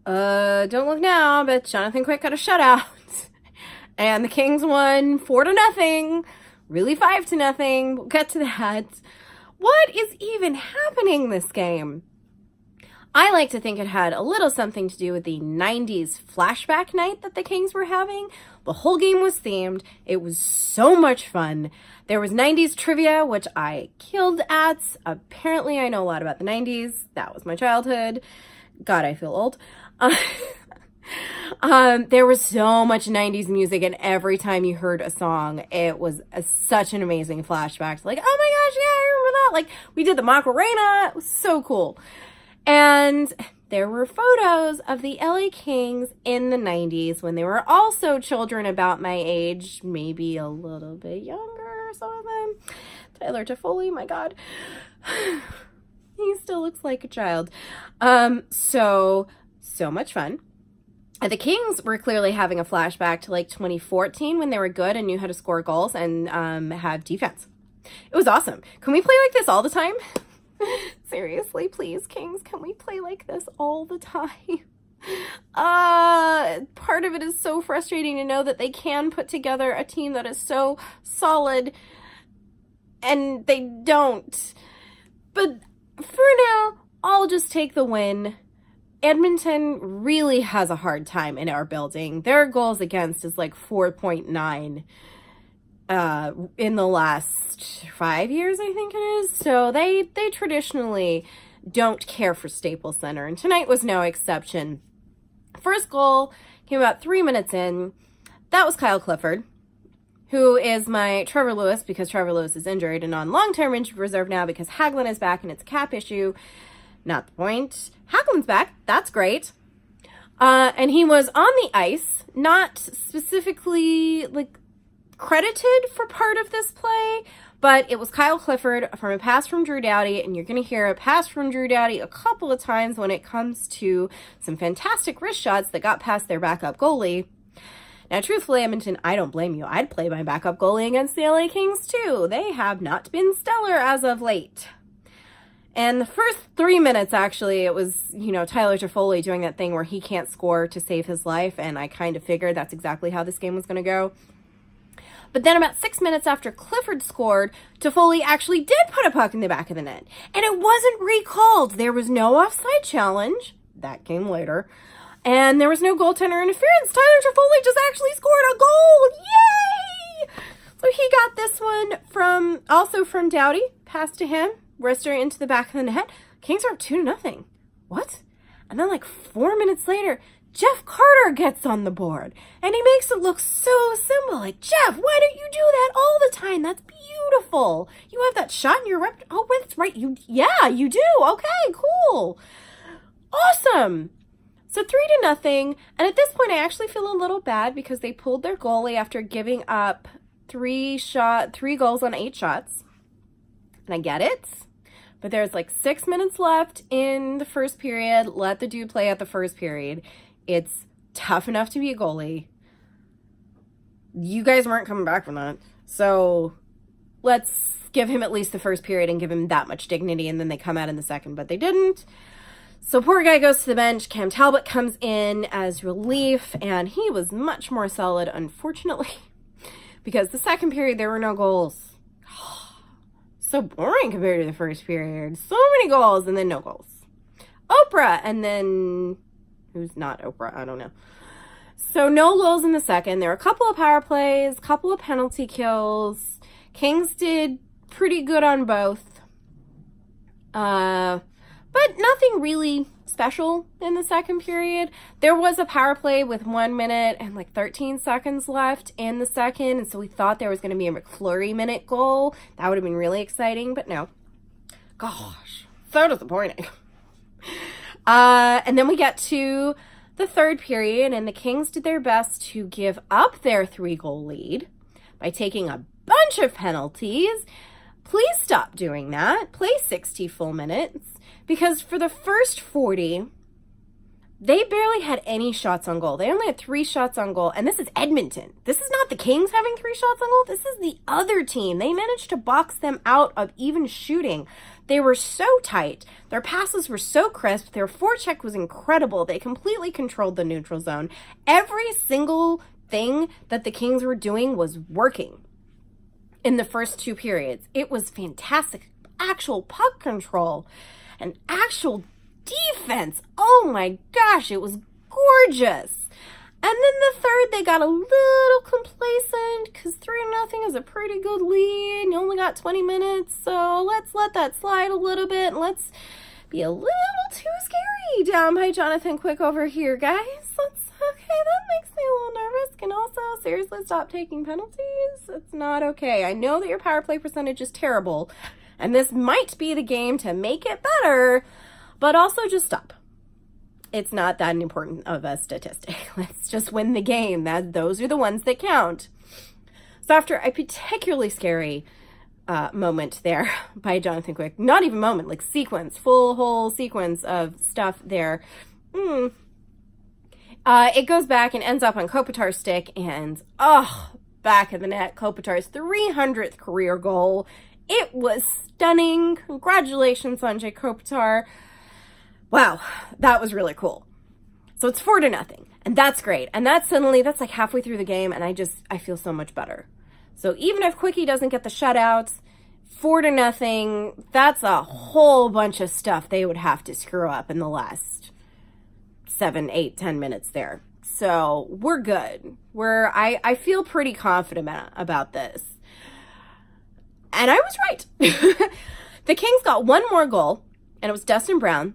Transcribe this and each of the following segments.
Don't look now, but Jonathan Quick got a shutout. And the Kings won 4-0. Really 5-0. We'll get to that. What is even happening this game? I like to think it had a little something to do with the 90s flashback night that the Kings were having. The whole game was themed. It was so much fun. There was 90s trivia, which I killed at. Apparently, I know a lot about the 90s. That was my childhood. God, I feel old. There was so much 90s music, and every time you heard a song, it was such an amazing flashback. Like, oh my gosh, yeah, I remember that. Like, we did the Macarena. It was so cool. And there were photos of the LA Kings in the 90s when they were also children about my age, maybe a little bit younger, some of them. Tyler Toffoli, my God. He still looks like a child. So much fun. The Kings were clearly having a flashback to like 2014 when they were good and knew how to score goals and have defense. It was awesome. Can we play like this all the time? Seriously, please, Kings, can we play like this all the time? Part of it is so frustrating to know that they can put together a team that is so solid and they don't. But for now, I'll just take the win. Edmonton really has a hard time in our building. Their goals against is like 4.9 in the last 5 years, I think it is. So they traditionally don't care for Staples Center, and tonight was no exception. First goal came about 3 minutes in. That was Kyle Clifford, who is my Trevor Lewis, because Trevor Lewis is injured and on long-term injured reserve now because Hagelin is back and it's a cap issue. Not the point. Hagelin's back. That's great. And he was on the ice, not specifically like credited for part of this play, but it was Kyle Clifford from a pass from Drew Doughty, and you're going to hear a pass from Drew Doughty a couple of times when it comes to some fantastic wrist shots that got past their backup goalie. Now, truthfully, Edmonton, I don't blame you. I'd play my backup goalie against the LA Kings, too. They have not been stellar as of late. And the first 3 minutes, actually, it was, Tyler Toffoli doing that thing where he can't score to save his life, and I kind of figured that's exactly how this game was going to go. But then about 6 minutes after Clifford scored, Toffoli actually did put a puck in the back of the net. And it wasn't recalled. There was no offside challenge. That came later. And there was no goaltender interference. Tyler Toffoli just actually scored a goal. Yay! So he got this one from Doughty. Pass to him. Wrister into the back of the net. Kings are up 2-0. What? And then like 4 minutes later, Jeff Carter gets on the board. And he makes it look so simple. Like, Jeff, why don't you do that all the time? That's beautiful. You have that shot in your rep. Oh, that's right. You do. Okay, cool. Awesome. So 3-0. And at this point, I actually feel a little bad because they pulled their goalie after giving up 3 goals on 8 shots. And I get it. But there's like 6 minutes left in the first period. Let the dude play at the first period. It's tough enough to be a goalie. You guys weren't coming back from that. So let's give him at least the first period and give him that much dignity, and then they come out in the second, but they didn't. So poor guy goes to the bench. Cam Talbot comes in as relief, and he was much more solid, unfortunately, because the second period there were no goals. So boring compared to the first period. So many goals and then no goals. Oprah, and then who's not Oprah? I don't know. So no goals in the second. There were a couple of power plays, a couple of penalty kills. Kings did pretty good on both. But nothing really special in the second period. There was a power play with 1 minute and like 13 seconds left in the second, and so we thought there was going to be a McFlurry minute goal. That would have been really exciting, but no. Gosh, so disappointing. And then we get to the third period, and the Kings did their best to give up their 3-goal lead by taking a bunch of penalties. Please stop doing that. Play 60 full minutes. Because for the first 40, they barely had any shots on goal. They only had 3 shots on goal. And this is Edmonton. This is not the Kings having 3 shots on goal. This is the other team. They managed to box them out of even shooting. They were so tight. Their passes were so crisp. Their forecheck was incredible. They completely controlled the neutral zone. Every single thing that the Kings were doing was working in the first 2 periods. It was fantastic. Actual puck control and actual defense. Oh my gosh, it was gorgeous. And then the third, they got a little complacent because 3-0 is a pretty good lead. You only got 20 minutes, so let's let that slide a little bit. And let's be a little too scary down by Jonathan Quick over here, guys. Okay, that makes me a little nervous. Can also seriously stop taking penalties. It's not okay. I know that your power play percentage is terrible, and this might be the game to make it better, but also just stop. It's not that important of a statistic. Let's just win the game. Those are the ones that count. So after a particularly scary moment there by Jonathan Quick, not even moment, like sequence, full whole sequence of stuff there, it goes back and ends up on Kopitar's stick, and back of the net, Kopitar's 300th career goal. It was stunning. Congratulations, Sanjay Kopitar. Wow, that was really cool. So it's 4-0, and that's great. And that's like halfway through the game, and I feel so much better. So even if Quickie doesn't get the shutouts, 4-0, that's a whole bunch of stuff they would have to screw up in the last 7, 8, 10 minutes there. So we're good. I feel pretty confident about this. And I was right. The Kings got one more goal, and it was Dustin Brown.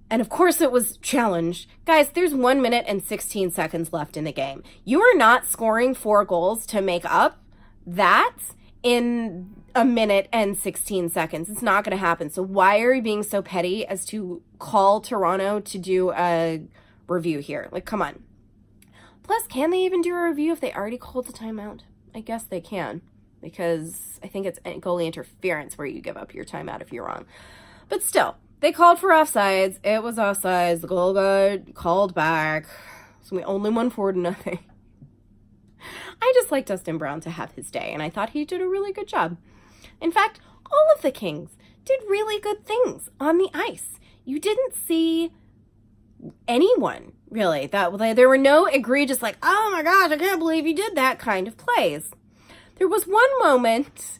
And of course it was challenged. Guys, there's 1 minute and 16 seconds left in the game. You are not scoring 4 goals to make up that in a minute and 16 seconds. It's not going to happen. So why are you being so petty as to call Toronto to do a review here? Like, come on. Plus, can they even do a review if they already called the timeout? I guess they can, because I think it's goalie interference where you give up your timeout if you're wrong. But still, they called for offsides. It was offsides. The goal got called back. So we only won 4-0. I just like Dustin Brown to have his day, and I thought he did a really good job. In fact, all of the Kings did really good things on the ice. You didn't see anyone, really. There were no egregious, like, oh my gosh, I can't believe you did that kind of plays. There was one moment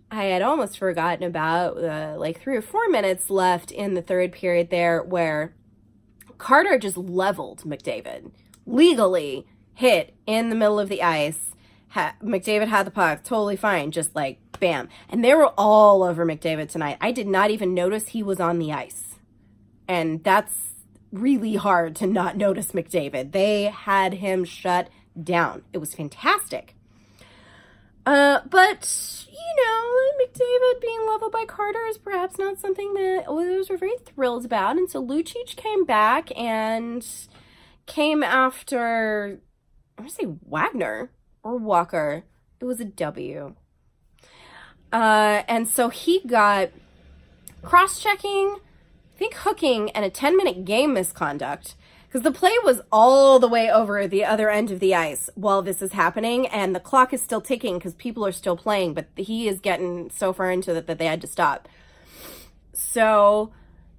I had almost forgotten about, like 3 or 4 minutes left in the third period there, where Carter just leveled McDavid. Legally hit in the middle of the ice. McDavid had the puck, totally fine, just like bam. And they were all over McDavid tonight. I did not even notice he was on the ice. And that's really hard to not notice McDavid. They had him shut down. It was fantastic. But, you know, McDavid being leveled by Carter is perhaps not something that Oilers were very thrilled about. And so Lucic came back and came after, I want to say Wagner or Walker. It was a W. And so he got cross-checking, I think hooking, and a 10-minute game misconduct. Because the play was all the way over the other end of the ice while this is happening, and the clock is still ticking because people are still playing, but he is getting so far into it that they had to stop. So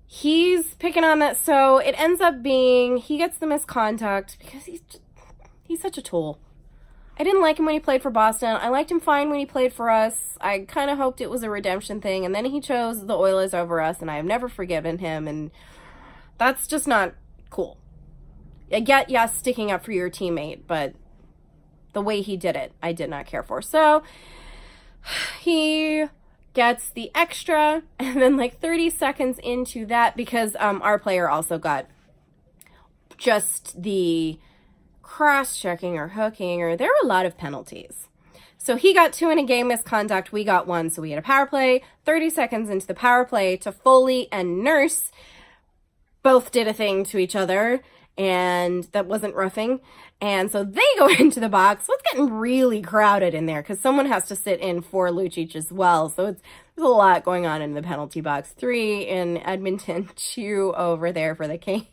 he's picking on that. So it ends up being he gets the misconduct because he's such a tool. I didn't like him when he played for Boston. I liked him fine when he played for us. I kind of hoped it was a redemption thing, and then he chose the Oilers over us, and I have never forgiven him, and that's just not cool. I get, yes, sticking up for your teammate, but the way he did it, I did not care for. So he gets the extra, and then like 30 seconds into that, because our player also got just the cross-checking or hooking, or there were a lot of penalties. So he got 2 in a game misconduct, we got 1, so we had a power play. 30 seconds into the power play, Toffoli and Nurse both did a thing to each other, and that wasn't roughing. And so they go into the box. So it's getting really crowded in there because someone has to sit in for Lucic as well. So there's a lot going on in the penalty box. 3 in Edmonton, 2 over there for the Kings.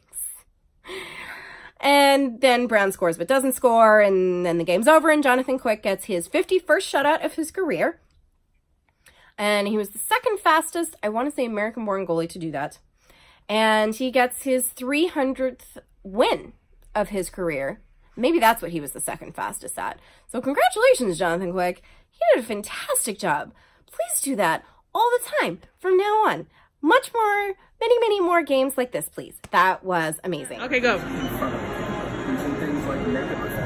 And then Brown scores but doesn't score, and then the game's over, and Jonathan Quick gets his 51st shutout of his career. And he was the second fastest, I want to say, American-born goalie to do that. And he gets his 300th win of his career. Maybe that's what he was the second fastest at. So congratulations, Jonathan Quick. He did a fantastic job. Please do that all the time from now on. Much more, many more games like this, please. That was amazing. Okay, go. Using things like negative